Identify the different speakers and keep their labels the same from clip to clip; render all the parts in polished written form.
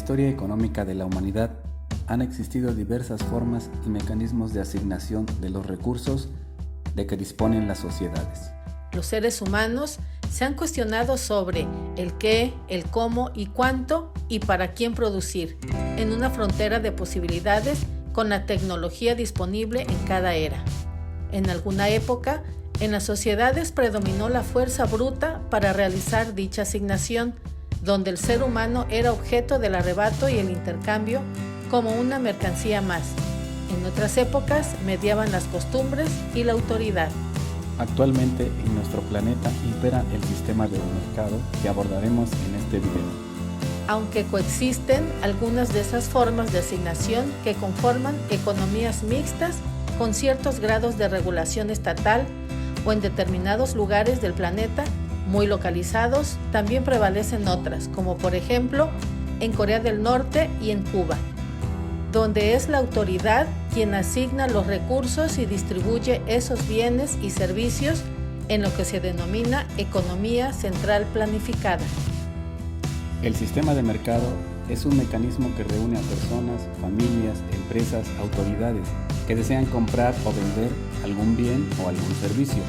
Speaker 1: historia económica de la humanidad han existido diversas formas y mecanismos de asignación de los recursos de que disponen las sociedades.
Speaker 2: Los seres humanos se han cuestionado sobre el qué, el cómo y cuánto y para quién producir, en una frontera de posibilidades con la tecnología disponible en cada era. En alguna época, en las sociedades predominó la fuerza bruta para realizar dicha asignación, donde el ser humano era objeto del arrebato y el intercambio como una mercancía más. En otras épocas mediaban las costumbres y la autoridad.
Speaker 1: Actualmente en nuestro planeta impera el sistema del mercado que abordaremos en este video.
Speaker 2: Aunque coexisten algunas de esas formas de asignación que conforman economías mixtas con ciertos grados de regulación estatal o en determinados lugares del planeta muy localizados, también prevalecen otras, como por ejemplo en Corea del Norte y en Cuba, donde es la autoridad quien asigna los recursos y distribuye esos bienes y servicios en lo que se denomina economía central planificada.
Speaker 1: El sistema de mercado es un mecanismo que reúne a personas, familias, empresas, autoridades que desean comprar o vender algún bien o algún servicio.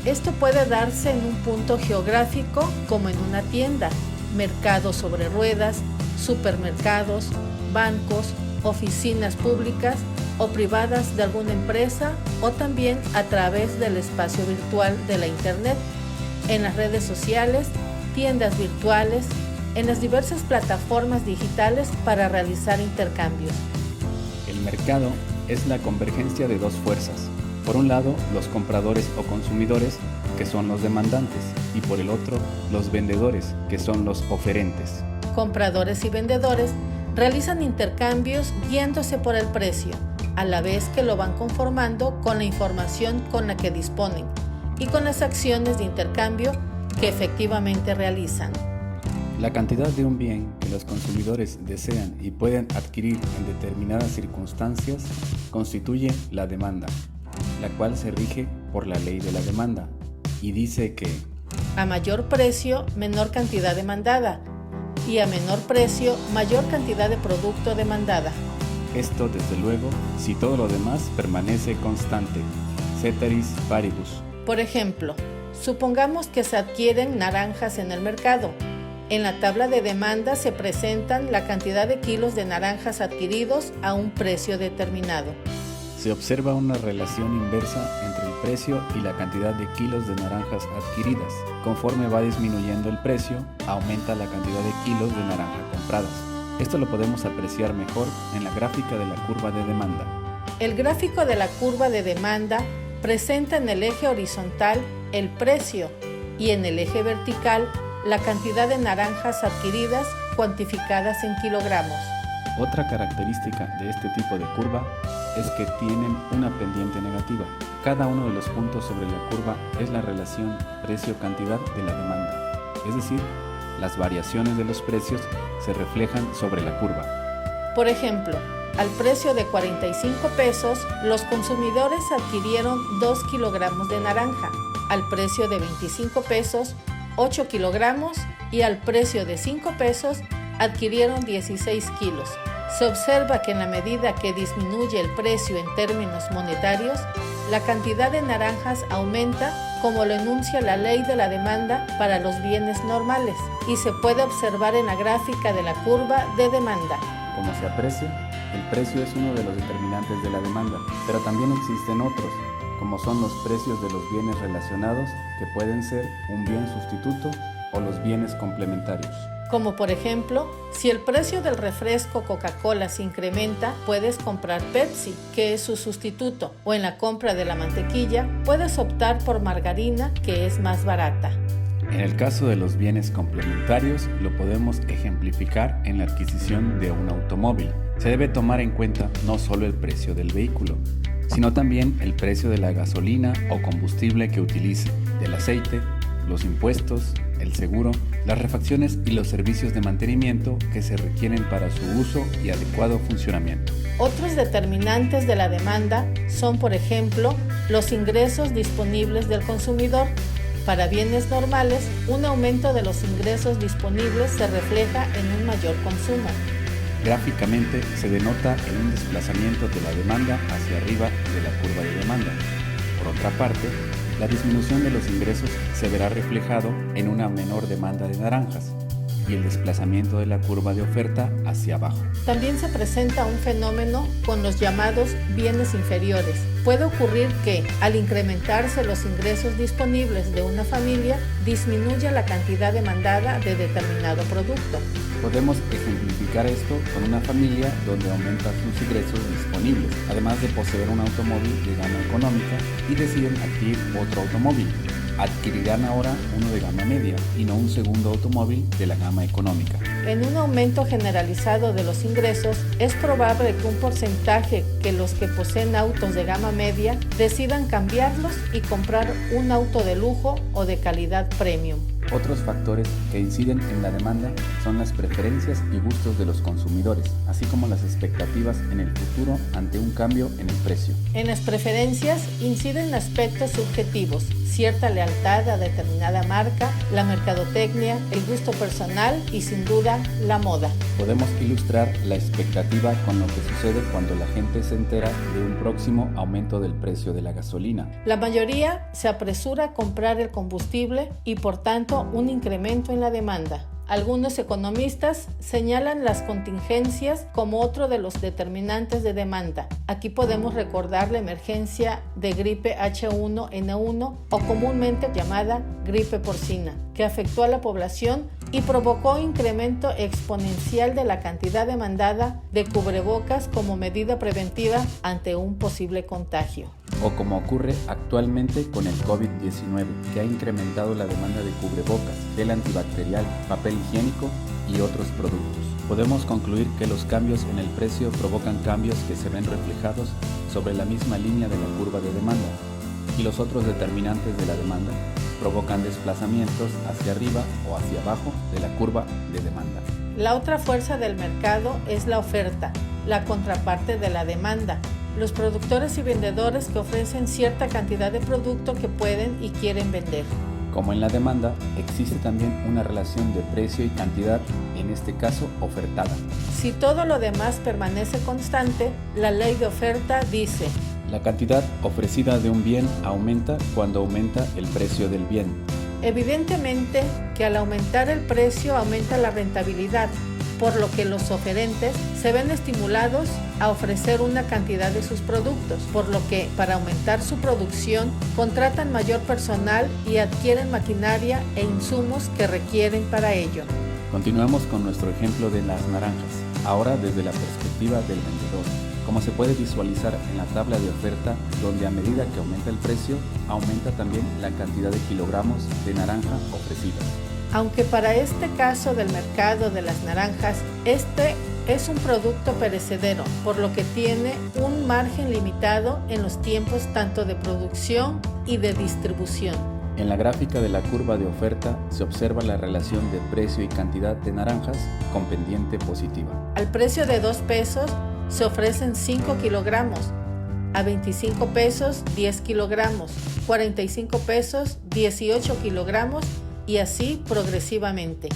Speaker 2: Esto puede darse en un punto geográfico como en una tienda, mercados sobre ruedas, supermercados, bancos, oficinas públicas o privadas de alguna empresa o también a través del espacio virtual de la Internet, en las redes sociales, tiendas virtuales, en las diversas plataformas digitales para realizar intercambios.
Speaker 1: El mercado es la convergencia de dos fuerzas. Por un lado, los compradores o consumidores, que son los demandantes, y por el otro, los vendedores, que son los oferentes.
Speaker 2: Compradores y vendedores realizan intercambios guiándose por el precio, a la vez que lo van conformando con la información con la que disponen y con las acciones de intercambio que efectivamente realizan.
Speaker 1: La cantidad de un bien que los consumidores desean y pueden adquirir en determinadas circunstancias constituye la demanda, la cual se rige por la ley de la demanda y dice que
Speaker 2: a mayor precio, menor cantidad demandada, y a menor precio, mayor cantidad de producto demandada.
Speaker 1: Esto, desde luego, si todo lo demás permanece constante. Ceteris paribus.
Speaker 2: Por ejemplo, supongamos que se adquieren naranjas en el mercado. En la tabla de demanda se presentan la cantidad de kilos de naranjas adquiridos a un precio determinado.
Speaker 1: Se observa una relación inversa entre el precio y la cantidad de kilos de naranjas adquiridas. Conforme va disminuyendo el precio, aumenta la cantidad de kilos de naranja compradas. Esto lo podemos apreciar mejor en la gráfica de la curva de demanda.
Speaker 2: El gráfico de la curva de demanda presenta en el eje horizontal el precio y en el eje vertical la cantidad de naranjas adquiridas cuantificadas en kilogramos.
Speaker 1: Otra característica de este tipo de curva es que tienen una pendiente negativa. Cada uno de los puntos sobre la curva es la relación precio-cantidad de la demanda, es decir, las variaciones de los precios se reflejan sobre la curva.
Speaker 2: Por ejemplo, al precio de 45 pesos, los consumidores adquirieron 2 kilogramos de naranja, al precio de 25 pesos, 8 kilogramos y al precio de 5 pesos, adquirieron 16 kilos. Se observa que en la medida que disminuye el precio en términos monetarios, la cantidad de naranjas aumenta como lo enuncia la ley de la demanda para los bienes normales y se puede observar en la gráfica de la curva de demanda.
Speaker 1: Como se aprecia, el precio es uno de los determinantes de la demanda, pero también existen otros, como son los precios de los bienes relacionados, que pueden ser un bien sustituto o los bienes complementarios.
Speaker 2: Como por ejemplo, si el precio del refresco Coca-Cola se incrementa, puedes comprar Pepsi, que es su sustituto, o en la compra de la mantequilla, puedes optar por margarina, que es más barata.
Speaker 1: En el caso de los bienes complementarios, lo podemos ejemplificar en la adquisición de un automóvil. Se debe tomar en cuenta no solo el precio del vehículo, sino también el precio de la gasolina o combustible que utilice, del aceite, los impuestos, el seguro, las refacciones y los servicios de mantenimiento que se requieren para su uso y adecuado funcionamiento.
Speaker 2: Otros determinantes de la demanda son, por ejemplo, los ingresos disponibles del consumidor, Para bienes normales, un aumento de los ingresos disponibles se refleja en un mayor consumo.
Speaker 1: Gráficamente se denota en un desplazamiento de la demanda hacia arriba de la curva de demanda. Por otra parte, la disminución de los ingresos se verá reflejado en una menor demanda de naranjas y el desplazamiento de la curva de oferta hacia abajo.
Speaker 2: También se presenta un fenómeno con los llamados bienes inferiores. Puede ocurrir que, al incrementarse los ingresos disponibles de una familia, disminuya la cantidad demandada de determinado producto.
Speaker 1: Podemos ejemplificar esto con una familia donde aumentan sus ingresos disponibles, además de poseer un automóvil de gama económica y deciden adquirir otro automóvil. Adquirirán ahora uno de gama media y no un segundo automóvil de la gama económica.
Speaker 2: En un aumento generalizado de los ingresos, es probable que un porcentaje que los que poseen autos de gama media decidan cambiarlos y comprar un auto de lujo o de calidad premium.
Speaker 1: Otros factores que inciden en la demanda son las preferencias y gustos de los consumidores, así como las expectativas en el futuro ante un cambio en el precio.
Speaker 2: En las preferencias inciden aspectos subjetivos, cierta lealtad a determinada marca, la mercadotecnia, el gusto personal y sin duda la moda.
Speaker 1: Podemos ilustrar la expectativa con lo que sucede cuando la gente se entera de un próximo aumento del precio de la gasolina.
Speaker 2: La mayoría se apresura a comprar el combustible y por tanto un incremento en la demanda. Algunos economistas señalan las contingencias como otro de los determinantes de demanda. Aquí podemos recordar la emergencia de gripe H1N1 o comúnmente llamada gripe porcina, que afectó a la población y provocó incremento exponencial de la cantidad demandada de cubrebocas como medida preventiva ante un posible contagio.
Speaker 1: O como ocurre actualmente con el COVID-19, que ha incrementado la demanda de cubrebocas, gel antibacterial, papel higiénico y otros productos. Podemos concluir que los cambios en el precio provocan cambios que se ven reflejados sobre la misma línea de la curva de demanda, y los otros determinantes de la demanda provocan desplazamientos hacia arriba o hacia abajo de la curva de demanda.
Speaker 2: La otra fuerza del mercado es la oferta, la contraparte de la demanda. Los productores y vendedores que ofrecen cierta cantidad de producto que pueden y quieren vender.
Speaker 1: Como en la demanda, existe también una relación de precio y cantidad, en este caso ofertada.
Speaker 2: Si todo lo demás permanece constante, la ley de oferta dice:
Speaker 1: la cantidad ofrecida de un bien aumenta cuando aumenta el precio del bien.
Speaker 2: Evidentemente que al aumentar el precio aumenta la rentabilidad, por lo que los oferentes se ven estimulados a ofrecer una cantidad de sus productos, por lo que para aumentar su producción contratan mayor personal y adquieren maquinaria e insumos que requieren para ello.
Speaker 1: Continuamos con nuestro ejemplo de las naranjas, ahora desde la perspectiva del vendedor. Como se puede visualizar en la tabla de oferta, donde a medida que aumenta el precio, aumenta también la cantidad de kilogramos de naranja ofrecida.
Speaker 2: Aunque para este caso del mercado de las naranjas, este es un producto perecedero, por lo que tiene un margen limitado en los tiempos tanto de producción y de distribución.
Speaker 1: En la gráfica de la curva de oferta se observa la relación de precio y cantidad de naranjas con pendiente positiva.
Speaker 2: Al precio de 2 pesos se ofrecen 5 kilogramos, a 25 pesos 10 kilogramos, 45 pesos 18 kilogramos y así progresivamente.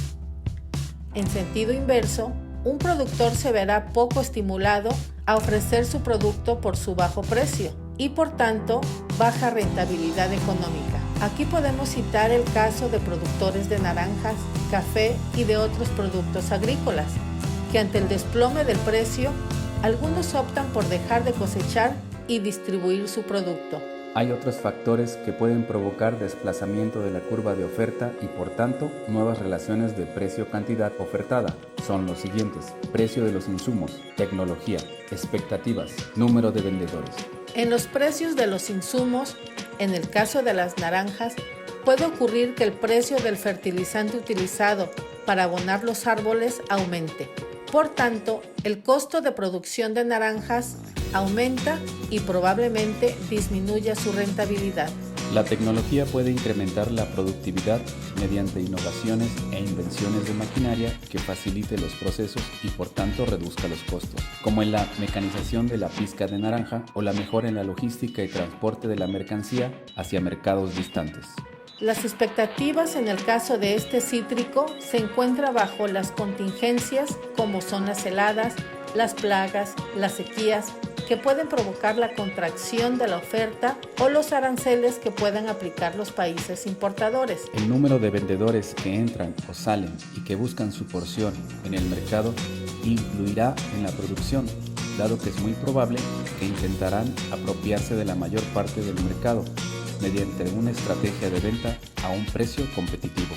Speaker 2: En sentido inverso, un productor se verá poco estimulado a ofrecer su producto por su bajo precio y por tanto baja rentabilidad económica. Aquí podemos citar el caso de productores de naranjas, café y de otros productos agrícolas, que ante el desplome del precio, algunos optan por dejar de cosechar y distribuir su producto.
Speaker 1: Hay otros factores que pueden provocar desplazamiento de la curva de oferta y por tanto nuevas relaciones de precio-cantidad ofertada. Son los siguientes: precio de los insumos, tecnología, expectativas, número de vendedores.
Speaker 2: En los precios de los insumos, en el caso de las naranjas, puede ocurrir que el precio del fertilizante utilizado para abonar los árboles aumente. Por tanto, el costo de producción de naranjas aumenta y probablemente disminuya su rentabilidad.
Speaker 1: La tecnología puede incrementar la productividad mediante innovaciones e invenciones de maquinaria que facilite los procesos y por tanto reduzca los costos, como en la mecanización de la pizca de naranja o la mejora en la logística y transporte de la mercancía hacia mercados distantes.
Speaker 2: Las expectativas en el caso de este cítrico se encuentran bajo las contingencias como son las heladas, las plagas, las sequías, que pueden provocar la contracción de la oferta o los aranceles que puedan aplicar los países importadores.
Speaker 1: El número de vendedores que entran o salen y que buscan su porción en el mercado influirá en la producción, dado que es muy probable que intentarán apropiarse de la mayor parte del mercado mediante una estrategia de venta a un precio competitivo.